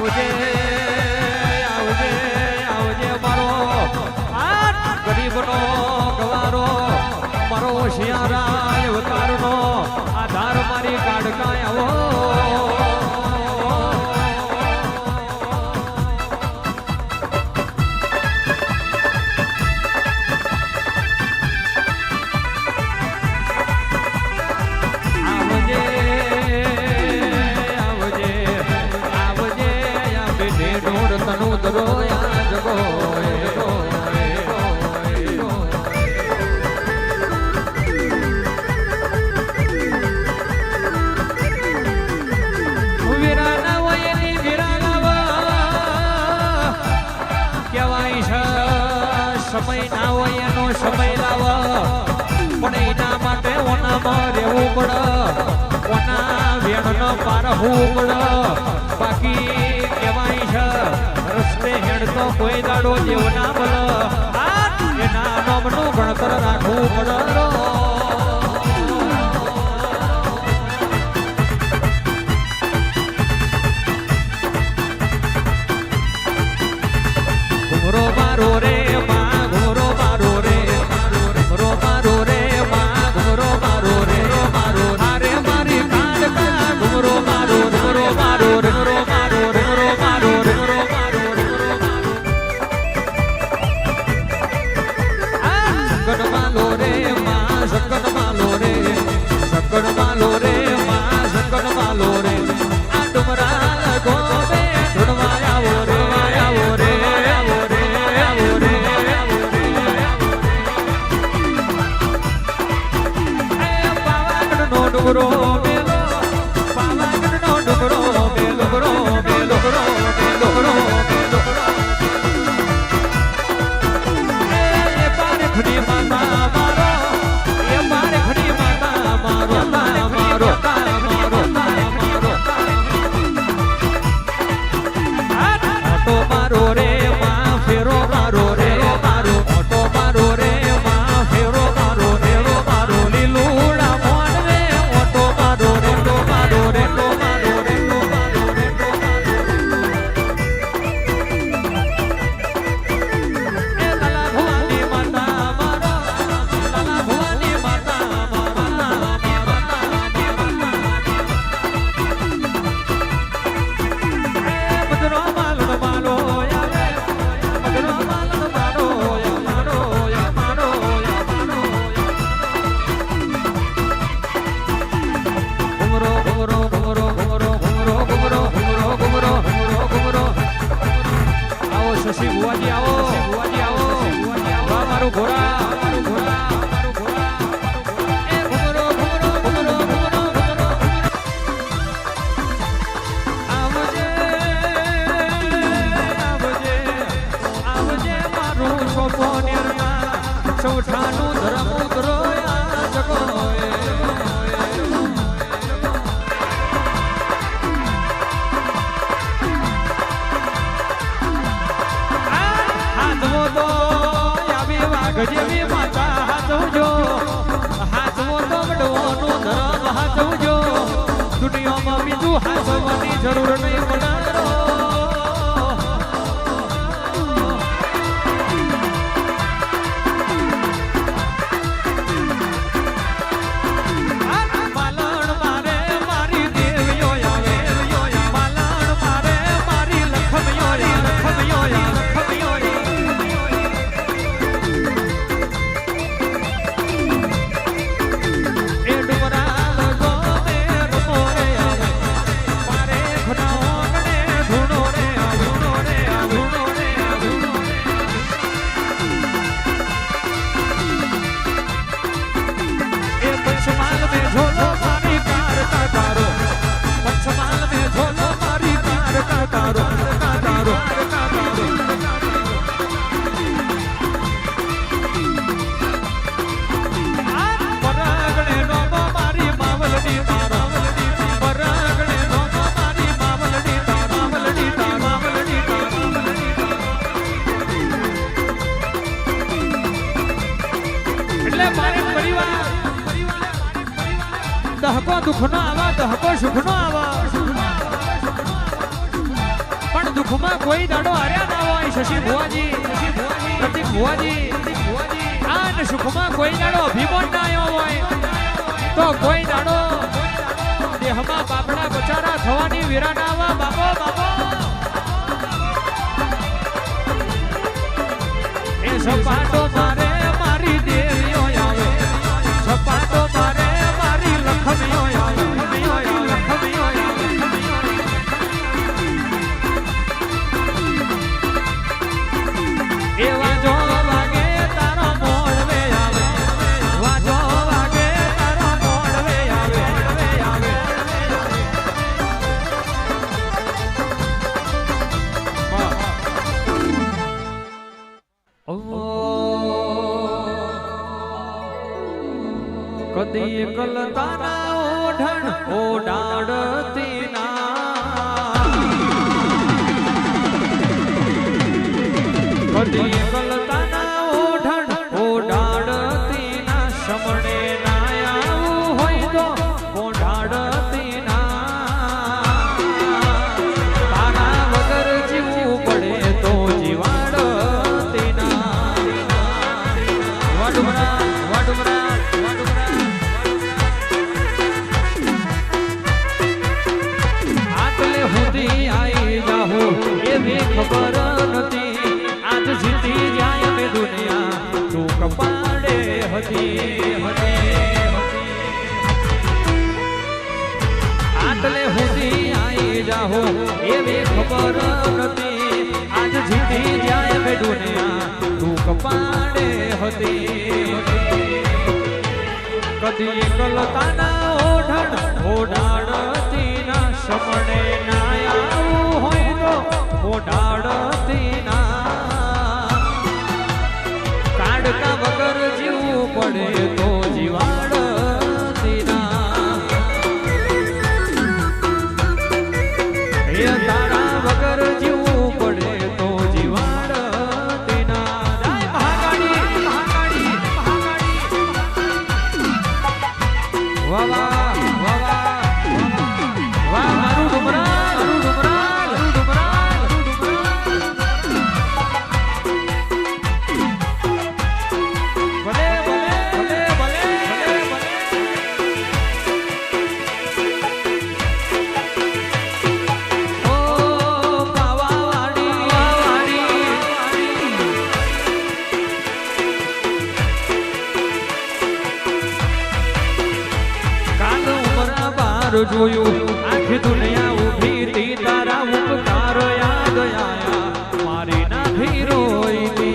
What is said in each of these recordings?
આવજે આવજે આવજે મારો આ ગરીબનો ગવારો મારો શિયારાય અવતારનો આધાર મારી કાઢકાય આવો સમય ના હોય એનો સમય લાવ પણ એના માટે ઓનામાં રહેવું પડે ઓના વેણનો પારવું પડે બાકી કહેવાય છે રસ્તે હેડતો કોઈ દાડો જેવ ના મળે એના નામનું ગણતર રાખવું પડે ઘુમરો મારો રે ગજેવી માતા હાથવજો હાથવો તો વડવાનો ધર્મ હાથવજો દુનિયામાં બીજું હાથવાની જરૂર નહીં બનારો માલણ મારે મારી દેવીઓ આવે માલણ મારે મારી લખમ્યો દહકો દુઃખનો આવા દહકો સુખનો આવા સુખમાં કોઈ દાડો હાર્યા ના હોય શશી ભુવાજી પ્રતિક ભુવાજી આ ને સુખમાં કોઈ દાડો અભિમાન ના આવ્યો હોય તો કોઈ દાડો દેહમાં બાપડા બચારા થવાની વીરા ના આવા બાપો બાપો એ સપાટો મારે મારી દેવીઓ આવે સપાટો મારે મારી લખમીઓ આવે લખમીઓ આવે એવા જો વાગે તારો મોડવે આવે વાજો વાગે તારો મોડવે આવે કદી કલ તારા ઓઢણ ઓડાડતી ના કદી કલ તારા ઓઢણ ઓડાડતી ના સમણે ના આવું હોય તો ઓઢાડતી ના તારા વગર જીવવું પડે તો જીવાડતી ના વડુમરા વડુમરા ખબર નથી આજ જીતી જાય મે દુનિયા તું કપાડે હતી આટલે સુધી આવી જાહો એવી ખબર નથી આજ જીતી જાય મે દુનિયા તું કપાડે હતી કદી એકલતાના ઓઢણ ઓઢાડતી ના સમણે ના આવું હોય તો ઓઢાડતી ના કાઢતા વગર જીવવું પડે તો જીવાડતી ના એ તારા વગર જીવવું પડે તો જીવાડતી ના મહાકાળી મહાકાળી મહાકાળી વાહ વાહ વાહ વાહ મારું ડુમરા જોયું આખી દુનિયા ઉભી તી તારા ઉપકાર યાદ આયા મારી નાખી રોઈ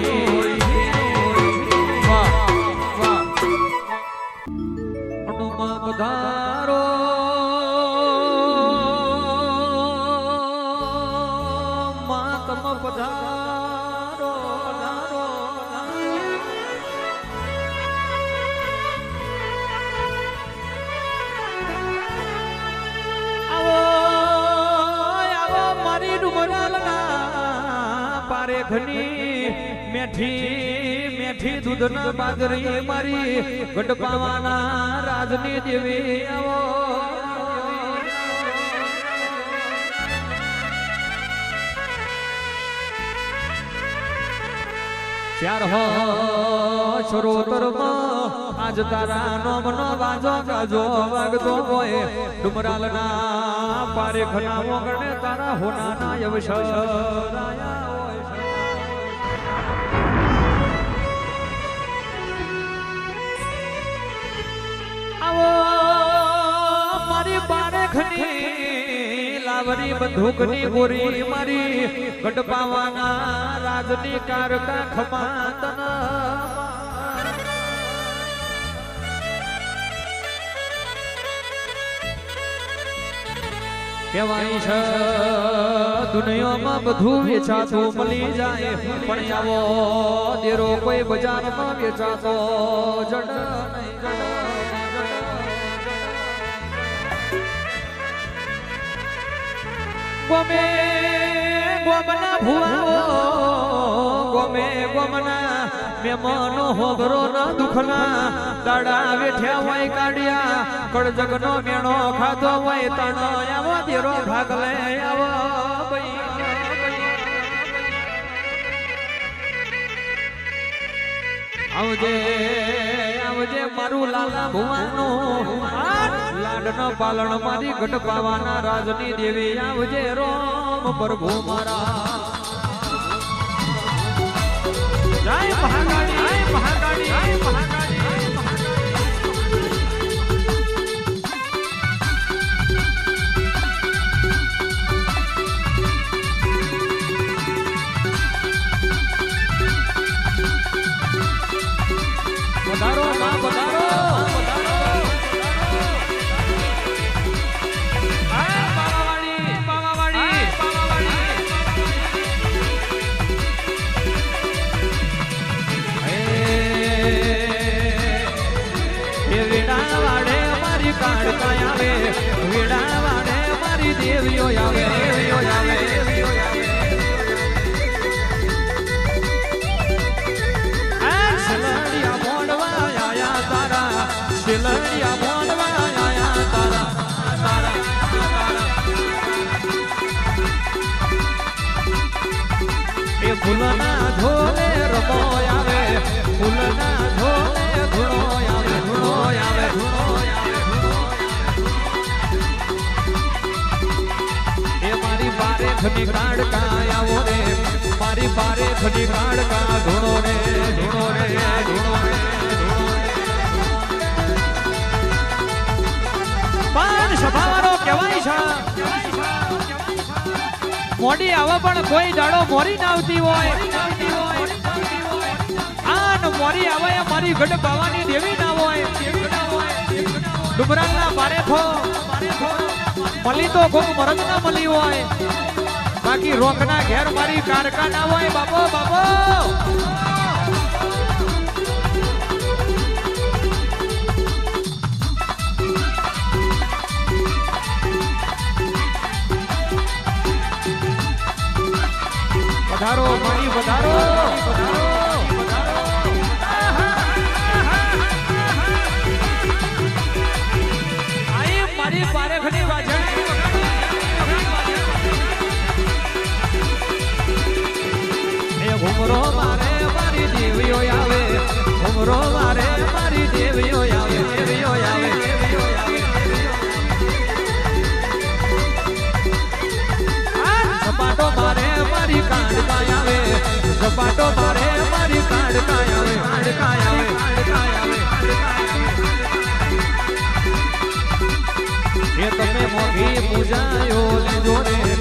વાહ વાહ હનુમા પધારો માતમ પધારો પારેખની મેઠી મેઠી દૂધના બાજરી મારી ગઢપાવાના રાજની દેવી આવો ચાર હો સરોતરમાં આજ તારા નોમનો વાજો ગાજો વાગતો હોય ડુમરાલના પારેખના મોગણે તારા હોનાના અવસર આવો મારી પારેખની લાવરી બંદૂકની ગોરી મારી ગઢપાવાના રાજની કારકા ખમાતન કહેવાય છે દુનિયામાં બધું વેચાતું મળી જાય પણ આવો દેરો કોઈ બજારમાં વેચાતો જડ નહીં ગોમે ગોમના ભુવાઓ ગોમે ગોમના મેમનો હોગરો ના દુખના દાડા વેઠ્યા હોય કાઢ્યા કળજગનો મેણો ખાધો હોય તણ આવો દેરો ભાગ લે આવો ભાઈ આવજે આવજે મારું લાલા ભુવાનો લાડનો પાલણ મારી ઘટ પાવાના રાજની દેવી આવજે રોમ પ્રભુ મારા જય મહાકાળી જય મહાકાળી જય મહાકાળી પધારો માં પધારો વીડા વાડે મારી દેવીઓ આવે દેવીઓ આવે દેવીઓ આવે શિલડિયા મોડવા આયા તારા શિલડિયા મોડવા આયા તારા તારા એ ફૂલના ઝોલે રમો આવે ફૂલના ઝોલે ધૂળો આવે ધૂળો આવે ધૂળો આવે ખની કાઢકા આવો રે મારી પારે ખની કાઢકા ધૂણો રે ધૂણો રે ધૂણો રે પાન સભાવાળો કહેવાય છે મોડી આવા પણ કોઈ દાડો મોરી ના આવતી હોય આન મોરી આવે મારી ગઢ પાવાની દેવી ના હોય ડુબરાના પારે થો મલી તો કોક મરદ ના મલી હોય બાકી રોકના ઘેર મારી કારકા ના હોય બાપો બાપો પધારો મારી પધારો મારી પારેખની વાજણી ઘુમરો મારે મારી દેવીઓ આવે ઘુમરો મારે મારી દેવીઓ આવે દેવીઓ આવે દેવીઓ આવે સપાટો મારે મારી કાંડકા આવે સપાટો મારે મારી કાંડકા આવે કાંડકા આવે કાંડકા આવે એ તમે મોઘી પૂજાયો લેજો રે